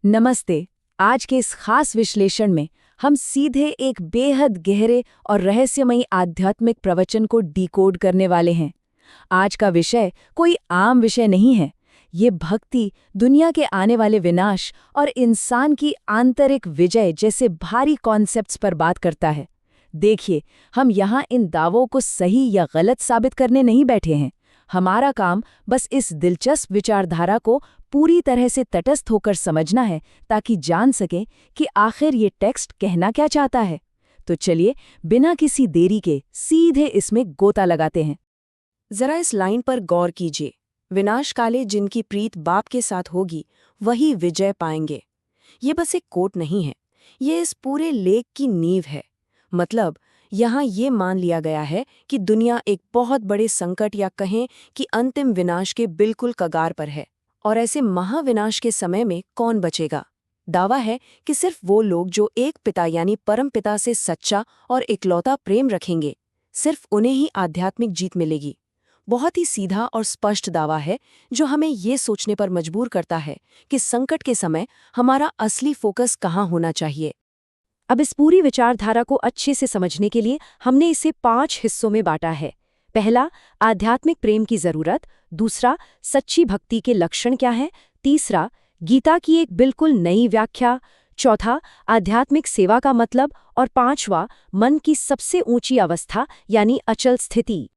नमस्ते। आज के इस खास विश्लेषण में हम सीधे एक बेहद गहरे और रहस्यमयी आध्यात्मिक प्रवचन को डिकोड करने वाले हैं। आज का विषय कोई आम विषय नहीं है। ये भक्ति, दुनिया के आने वाले विनाश और इंसान की आंतरिक विजय जैसे भारी कॉन्सेप्ट्स पर बात करता है। देखिए, हम यहाँ इन दावों को सही या गलत साबित करने नहीं बैठे हैं। हमारा काम बस इस दिलचस्प विचारधारा को पूरी तरह से तटस्थ होकर समझना है, ताकि जान सकें कि आखिर ये टेक्स्ट कहना क्या चाहता है। तो चलिए, बिना किसी देरी के सीधे इसमें गोता लगाते हैं। जरा इस लाइन पर गौर कीजिए। विनाशकाले जिनकी प्रीत बाप के साथ होगी वही विजय पाएंगे। ये बस एक कोट नहीं है, ये इस पूरे लेख की नींव है। मतलब यहाँ ये मान लिया गया है कि दुनिया एक बहुत बड़े संकट या कहें कि अंतिम विनाश के बिल्कुल कगार पर है। और ऐसे महाविनाश के समय में कौन बचेगा? दावा है कि सिर्फ वो लोग जो एक पिता यानी परम पिता से सच्चा और इकलौता प्रेम रखेंगे, सिर्फ उन्हें ही आध्यात्मिक जीत मिलेगी। बहुत ही सीधा और स्पष्ट दावा है, जो हमें ये सोचने पर मजबूर करता है कि संकट के समय हमारा असली फोकस कहाँ होना चाहिए। अब इस पूरी विचारधारा को अच्छे से समझने के लिए हमने इसे 5 हिस्सों में बांटा है। पहला, आध्यात्मिक प्रेम की जरूरत। दूसरा, सच्ची भक्ति के लक्षण क्या हैं। तीसरा, गीता की एक बिल्कुल नई व्याख्या। चौथा, आध्यात्मिक सेवा का मतलब। और पांचवा, मन की सबसे ऊंची अवस्था यानी अचल स्थिति।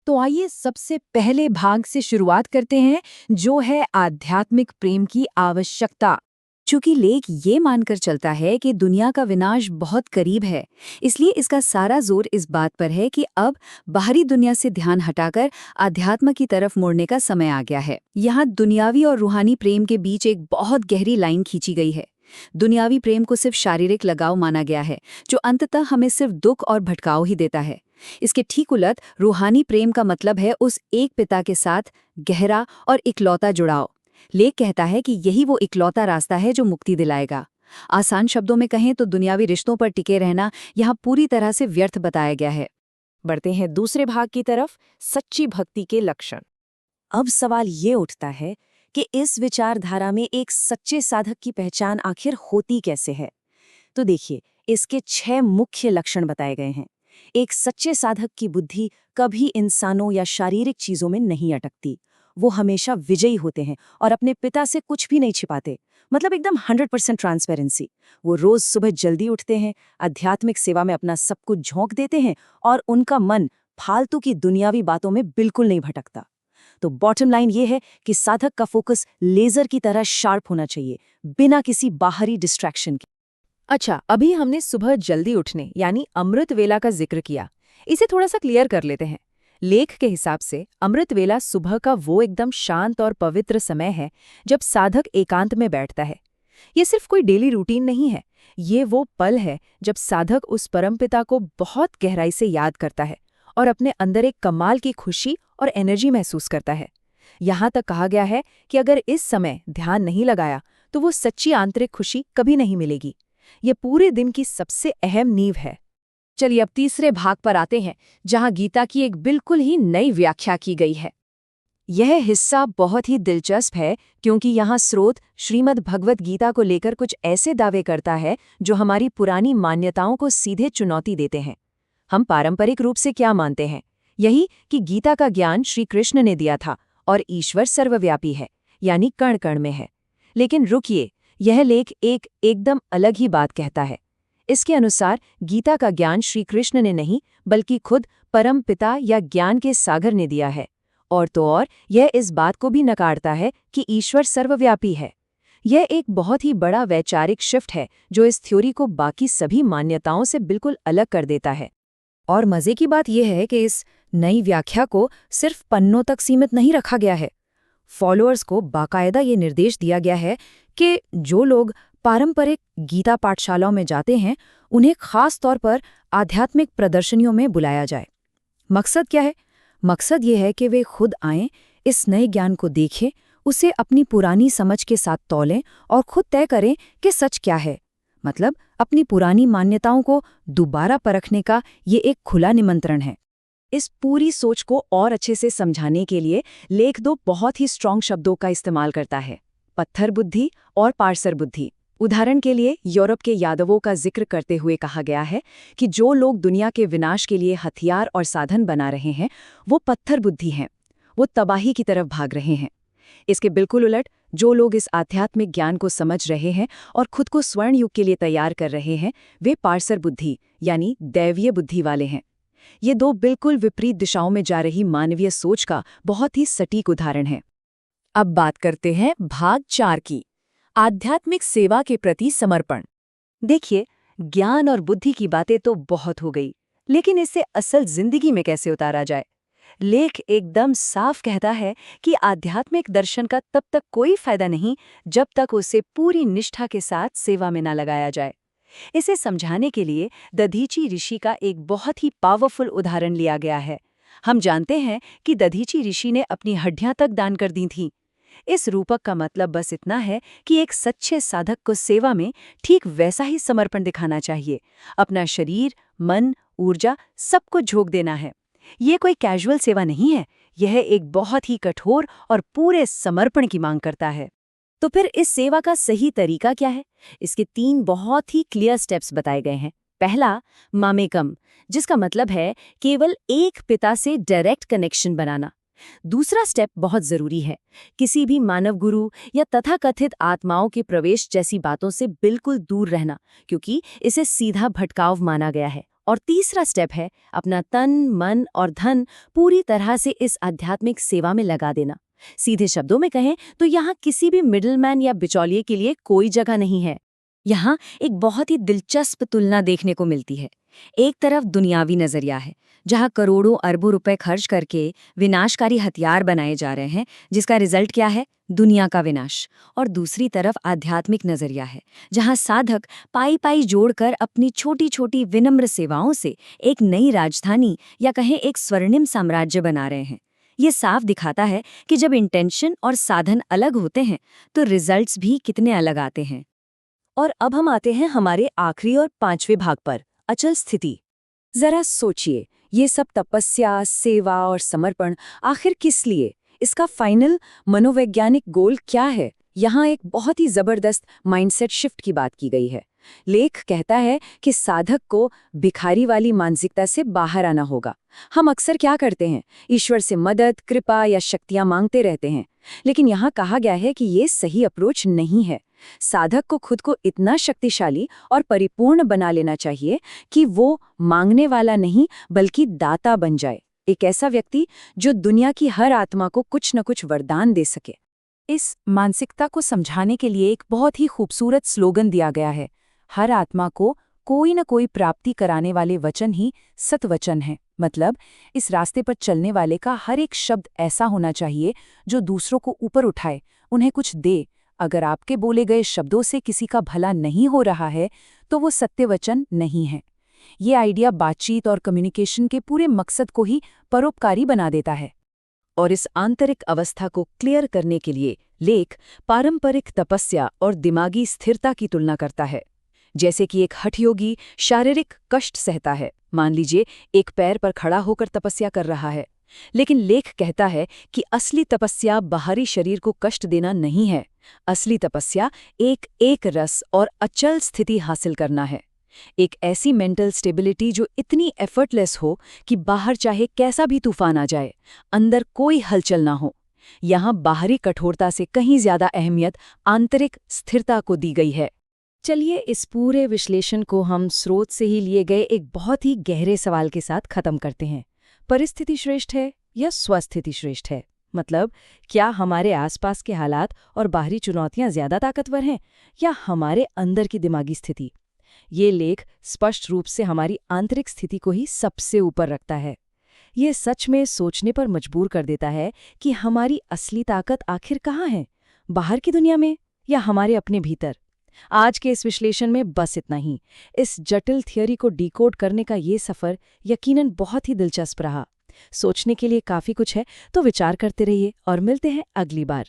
तो आइए सबसे पहले भाग से शुरुआत करते हैं, जो है आध्यात्मिक प्रेम की आवश्यकता। चूंकि लेख ये मानकर चलता है कि दुनिया का विनाश बहुत करीब है, इसलिए इसका सारा जोर इस बात पर है कि अब बाहरी दुनिया से ध्यान हटाकर आध्यात्म की तरफ मुड़ने का समय आ गया है। यहाँ दुनियावी और रूहानी प्रेम के बीच एक बहुत गहरी लाइन खींची गई है। दुनियावी प्रेम को सिर्फ शारीरिक लगाव माना गया है, जो अंततः हमें सिर्फ दुख और भटकाव ही देता है। इसके ठीक उलट रूहानी प्रेम का मतलब है उस एक पिता के साथ गहरा और इकलौता जुड़ाव। लेख कहता है कि यही वो इकलौता रास्ता है जो मुक्ति दिलाएगा। आसान शब्दों में कहें तो दुनियावी रिश्तों पर टिके रहना यहाँ पूरी तरह से व्यर्थ बताया गया है। बढ़ते हैं दूसरे भाग की तरफ, सच्ची भक्ति के लक्षण। अब सवाल ये उठता है कि इस विचारधारा में एक सच्चे साधक की पहचान आखिर होती कैसे है। तो देखिए, इसके 6 मुख्य लक्षण बताए गए हैं। एक सच्चे साधक की बुद्धि कभी इंसानों या शारीरिक चीजों में नहीं अटकती। वो हमेशा विजयी होते हैं और अपने पिता से कुछ भी नहीं छिपाते। मतलब एकदम 100% ट्रांसपेरेंसी। वो रोज सुबह जल्दी उठते हैं, आध्यात्मिक सेवा में अपना सब कुछ झोंक देते हैं और उनका मन फालतू की दुनियावी बातों में बिल्कुल नहीं भटकता। तो बॉटम लाइन ये है कि साधक का फोकस लेजर की तरह शार्प होना चाहिए, बिना किसी बाहरी डिस्ट्रैक्शन के। अच्छा, अभी हमने सुबह जल्दी उठने यानी अमृत वेला का जिक्र किया। इसे थोड़ा सा क्लियर कर लेते हैं। लेख के हिसाब से अमृत वेला सुबह का वो एकदम शांत और पवित्र समय है जब साधक एकांत में बैठता है। ये सिर्फ कोई डेली रूटीन नहीं है, ये वो पल है जब साधक उस परमपिता को बहुत गहराई से याद करता है और अपने अंदर एक कमाल की खुशी और एनर्जी महसूस करता है। यहाँ तक कहा गया है कि अगर इस समय ध्यान नहीं लगाया तो वो सच्ची आंतरिक खुशी कभी नहीं मिलेगी। ये पूरे दिन की सबसे अहम नींव है। चलिए अब तीसरे भाग पर आते हैं, जहां गीता की एक बिल्कुल ही नई व्याख्या की गई है। यह हिस्सा बहुत ही दिलचस्प है, क्योंकि यहाँ स्रोत श्रीमद् भगवत गीता को लेकर कुछ ऐसे दावे करता है जो हमारी पुरानी मान्यताओं को सीधे चुनौती देते हैं। हम पारंपरिक रूप से क्या मानते हैं? यही कि गीता का ज्ञान श्री कृष्ण ने दिया था और ईश्वर सर्वव्यापी है, यानी कण कण में है। लेकिन रुकिए, यह लेख एकदम अलग ही बात कहता है। इसके अनुसार गीता का ज्ञान श्री कृष्ण ने नहीं, बल्कि खुद परम पिता या ज्ञान के सागर ने दिया है। और तो और यह इस बात को भी नकारता है कि ईश्वर सर्वव्यापी है। यह एक बहुत ही बड़ा वैचारिक शिफ्ट है, जो इस थ्योरी को बाकी सभी मान्यताओं से बिल्कुल अलग कर देता है। और मजे की बात यह है कि इस नई व्याख्या को सिर्फ पन्नों तक सीमित नहीं रखा गया है। फॉलोअर्स को बाकायदा ये निर्देश दिया गया है कि जो लोग पारंपरिक गीता पाठशालाओं में जाते हैं, उन्हें खास तौर पर आध्यात्मिक प्रदर्शनियों में बुलाया जाए। मकसद क्या है? मकसद ये है कि वे खुद आएं, इस नए ज्ञान को देखें, उसे अपनी पुरानी समझ के साथ तौलें और खुद तय करें कि सच क्या है। मतलब अपनी पुरानी मान्यताओं को दोबारा परखने का ये एक खुला निमंत्रण है। इस पूरी सोच को और अच्छे से समझाने के लिए लेख 2 बहुत ही स्ट्रॉन्ग शब्दों का इस्तेमाल करता है, पत्थर बुद्धि और पार्सर बुद्धि। उदाहरण के लिए यूरोप के यादवों का जिक्र करते हुए कहा गया है कि जो लोग दुनिया के विनाश के लिए हथियार और साधन बना रहे हैं वो पत्थर बुद्धि हैं, वो तबाही की तरफ भाग रहे हैं। इसके बिल्कुल उलट जो लोग इस आध्यात्मिक ज्ञान को समझ रहे हैं और खुद को स्वर्ण युग के लिए तैयार कर रहे हैं, वे पार्सर बुद्धि यानी दैवीय बुद्धि वाले हैं। ये दो बिल्कुल विपरीत दिशाओं में जा रही मानवीय सोच का बहुत ही सटीक उदाहरण है। अब बात करते हैं भाग 4 की, आध्यात्मिक सेवा के प्रति समर्पण। देखिए, ज्ञान और बुद्धि की बातें तो बहुत हो गई, लेकिन इसे असल जिंदगी में कैसे उतारा जाए? लेख एकदम साफ कहता है कि आध्यात्मिक दर्शन का तब तक कोई फायदा नहीं जब तक उसे पूरी निष्ठा के साथ सेवा में न लगाया जाए। इसे समझाने के लिए दधीची ऋषि का एक बहुत ही पावरफुल उदाहरण लिया गया है। हम जानते हैं कि दधीची ऋषि ने अपनी हड्डियां तक दान कर दी थीं। इस रूपक का मतलब बस इतना है कि एक सच्चे साधक को सेवा में ठीक वैसा ही समर्पण दिखाना चाहिए। अपना शरीर, मन, ऊर्जा सब कुछ झोंक देना है। ये कोई कैजुअल सेवा नहीं है, यह एक बहुत ही कठोर और पूरे समर्पण की मांग करता है। तो फिर इस सेवा का सही तरीका क्या है? इसके 3 बहुत ही क्लियर स्टेप्स बताए गए हैं। पहला, मामेकम, जिसका मतलब है केवल एक पिता से डायरेक्ट कनेक्शन बनाना। दूसरा स्टेप बहुत जरूरी है, किसी भी मानव गुरु या तथाकथित आत्माओं के प्रवेश जैसी बातों से बिल्कुल दूर रहना, क्योंकि इसे सीधा भटकाव माना गया है। और तीसरा स्टेप है अपना तन, मन और धन पूरी तरह से इस आध्यात्मिक सेवा में लगा देना। सीधे शब्दों में कहें तो यहाँ किसी भी मिडलमैन या बिचौलिए के लिए कोई जगह नहीं है। यहाँ एक बहुत ही दिलचस्प तुलना देखने को मिलती है। एक तरफ दुनियावी नजरिया है, जहाँ करोड़ों अरबों रुपए खर्च करके विनाशकारी हथियार बनाए जा रहे हैं, जिसका रिजल्ट क्या है? दुनिया का विनाश। और दूसरी तरफ आध्यात्मिक नजरिया है, जहाँ साधक पाई पाई जोड़कर अपनी छोटी छोटी विनम्र सेवाओं से एक नई राजधानी या कहें एक स्वर्णिम साम्राज्य बना रहे हैं। ये साफ दिखाता है कि जब इंटेंशन और साधन अलग होते हैं तो रिजल्ट्स भी कितने अलग आते हैं। और अब हम आते हैं हमारे आखिरी और 5वें भाग पर, अचल स्थिति। जरा सोचिए, ये सब तपस्या, सेवा और समर्पण आखिर किस लिए? इसका फाइनल मनोवैज्ञानिक गोल क्या है? यहाँ एक बहुत ही जबरदस्त माइंडसेट शिफ्ट की बात की गई है। लेख कहता है कि साधक को भिखारी वाली मानसिकता से बाहर आना होगा। हम अक्सर क्या करते हैं? ईश्वर से मदद, कृपा या शक्तियां मांगते रहते हैं, लेकिन यहाँ कहा गया है कि ये सही अप्रोच नहीं है। साधक को खुद को इतना शक्तिशाली और परिपूर्ण बना लेना चाहिए कि वो मांगने वाला नहीं बल्कि दाता बन जाए, एक ऐसा व्यक्ति जो दुनिया की हर आत्मा को कुछ न कुछ वरदान दे सके। इस मानसिकता को समझाने के लिए एक बहुत ही खूबसूरत स्लोगन दिया गया है, हर आत्मा को कोई न कोई प्राप्ति कराने वाले वचन ही सतवचन है। मतलब इस रास्ते पर चलने वाले का हर एक शब्द ऐसा होना चाहिए जो दूसरों को ऊपर उठाए, उन्हें कुछ दे। अगर आपके बोले गए शब्दों से किसी का भला नहीं हो रहा है तो वो सत्यवचन नहीं है। ये आइडिया बातचीत और कम्युनिकेशन के पूरे मकसद को ही परोपकारी बना देता है। और इस आंतरिक अवस्था को क्लियर करने के लिए लेख पारंपरिक तपस्या और दिमागी स्थिरता की तुलना करता है। जैसे कि एक हठयोगी शारीरिक कष्ट सहता है, मान लीजिए एक पैर पर खड़ा होकर तपस्या कर रहा है, लेकिन लेख कहता है कि असली तपस्या बाहरी शरीर को कष्ट देना नहीं है। असली तपस्या एक रस और अचल स्थिति हासिल करना है, एक ऐसी मेंटल स्टेबिलिटी जो इतनी एफर्टलेस हो कि बाहर चाहे कैसा भी तूफान आ जाए, अंदर कोई हलचल ना हो। यहाँ बाहरी कठोरता से कहीं ज्यादा अहमियत आंतरिक स्थिरता को दी गई है। चलिए इस पूरे विश्लेषण को हम स्रोत से ही लिए गए एक बहुत ही गहरे सवाल के साथ खत्म करते हैं। परिस्थिति श्रेष्ठ है या स्वस्थिति श्रेष्ठ है? मतलब क्या हमारे आसपास के हालात और बाहरी चुनौतियां ज्यादा ताकतवर हैं या हमारे अंदर की दिमागी स्थिति? ये लेख स्पष्ट रूप से हमारी आंतरिक स्थिति को ही सबसे ऊपर रखता है। ये सच में सोचने पर मजबूर कर देता है कि हमारी असली ताकत आखिर कहाँ है, बाहर की दुनिया में या हमारे अपने भीतर। आज के इस विश्लेषण में बस इतना ही। इस जटिल थियरी को डिकोड करने का ये सफ़र यकीनन बहुत ही दिलचस्प रहा। सोचने के लिए काफ़ी कुछ है, तो विचार करते रहिए और मिलते हैं अगली बार।